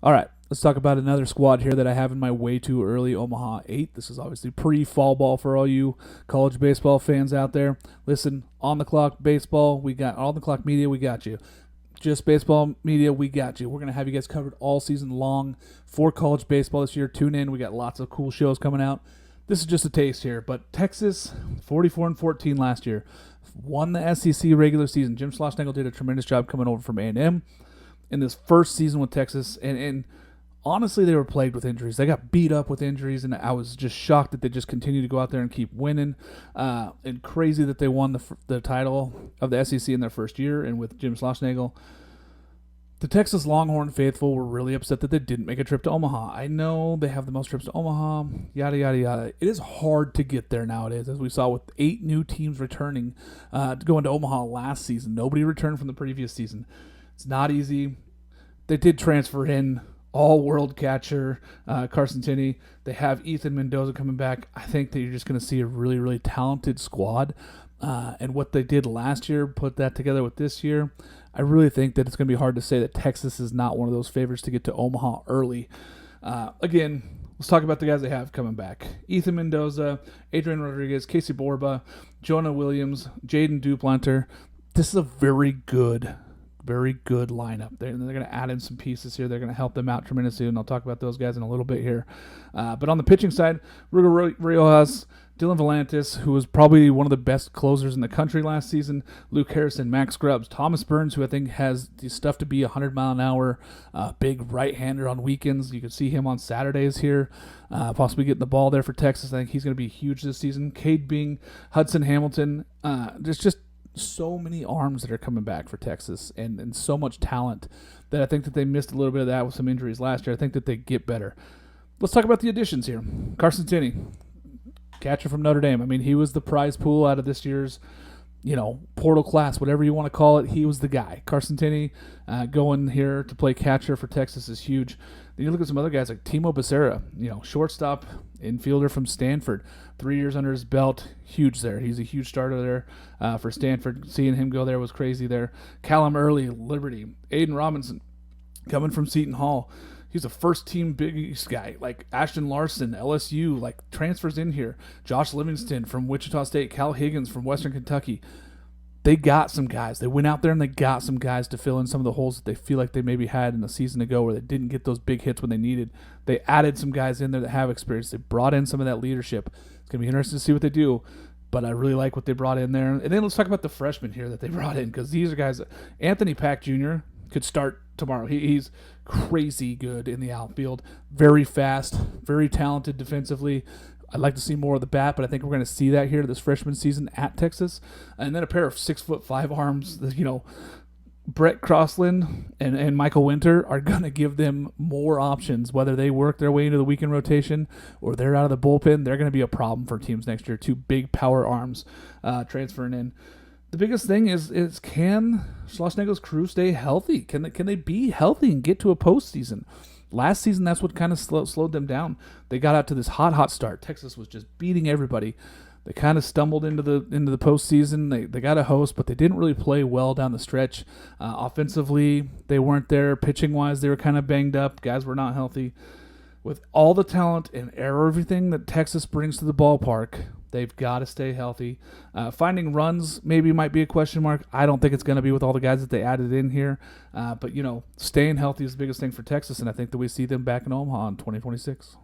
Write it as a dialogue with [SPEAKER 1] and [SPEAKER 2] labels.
[SPEAKER 1] All right, let's talk about another squad here that I have in my way too early Omaha 8. This is obviously pre-fall ball for all you college baseball fans out there. Listen, on the clock baseball, we got on the clock media, we got you. Just baseball media, we got you. We're going to have you guys covered all season long for college baseball this year. Tune in. We got lots of cool shows coming out. This is just a taste here, but Texas, 44-14 last year, won the SEC regular season. Jim Schlossnagle did a tremendous job coming over from A&M in this first season with Texas, and honestly, they were plagued with injuries. They got beat up with injuries, and I was just shocked that they just continued to go out there and keep winning. And crazy that they won the title of the SEC in their first year, and with Jim Schlossnagle. The Texas Longhorn faithful were really upset that they didn't make a trip to Omaha. I know they have the most trips to Omaha, yada, yada, yada. It is hard to get there nowadays, as we saw with 8 new teams returning to go into Omaha last season. Nobody returned from the previous season. It's not easy. They did transfer in all-world catcher Carson Tinney. They have Ethan Mendoza coming back. I think that you're just going to see a really, really talented squad. And what they did last year, put that together with this year, I really think that it's going to be hard to say that Texas is not one of those favorites to get to Omaha early. Again, let's talk about the guys they have coming back. Ethan Mendoza, Adrian Rodriguez, Casey Borba, Jonah Williams, Jaden Duplanter. This is a very good lineup. They're going to add in some pieces here. They're going to help them out tremendously, and I'll talk about those guys in a little bit here. But on the pitching side, Ruger Riojas, Dylan Volantis, who was probably one of the best closers in the country last season, Luke Harrison, Max Grubbs, Thomas Burns, who I think has the stuff to be 100-mile-an-hour big right-hander on weekends. You can see him on Saturdays here, possibly getting the ball there for Texas. I think he's going to be huge this season. Cade Bing, Hudson Hamilton, there's just so many arms that are coming back for Texas and so much talent that I think that they missed a little bit of that with some injuries last year. I think that they get better. Let's talk about the additions here. Carson Tinney, catcher from Notre Dame. I mean, he was the prize pool out of this year's, portal class, whatever you want to call it. He was the guy. Carson Tinney going here to play catcher for Texas is huge. Then you look at some other guys like Timo Becerra, shortstop, infielder from Stanford, 3 years under his belt, huge there. He's a huge starter there for Stanford. Seeing him go there was crazy there. Callum Early, Liberty, Aiden Robinson, coming from Seton Hall. He's a first-team Big East guy, like Ashton Larson, LSU, like transfers in here. Josh Livingston from Wichita State, Cal Higgins from Western Kentucky. They got some guys. They went out there and they got some guys to fill in some of the holes that they feel like they maybe had in the season ago where they didn't get those big hits when they needed. They added some guys in there that have experience. They brought in some of that leadership. It's going to be interesting to see what they do, but I really like what they brought in there. And then let's talk about the freshmen here that they brought in, because these are guys. Anthony Pack Jr. could start tomorrow. He's crazy good in the outfield, very fast, very talented defensively. I'd like to see more of the bat, but I think we're going to see that here this freshman season at Texas. And then a pair of 6'5" arms, Brett Crosland and Michael Winter are going to give them more options, whether they work their way into the weekend rotation or they're out of the bullpen. They're going to be a problem for teams next year. 2 big power arms transferring in. The biggest thing is can Schlossnagle's crew stay healthy? Can they be healthy and get to a postseason? Last season, that's what kind of slowed them down. They got out to this hot start. Texas was just beating everybody. They kind of stumbled into the postseason. They got a host, but they didn't really play well down the stretch. Offensively, they weren't there. Pitching-wise, they were kind of banged up. Guys were not healthy. With all the talent and everything that Texas brings to the ballpark, they've got to stay healthy. Finding runs maybe might be a question mark. I don't think it's going to be with all the guys that they added in here. But staying healthy is the biggest thing for Texas, and I think that we see them back in Omaha in 2026.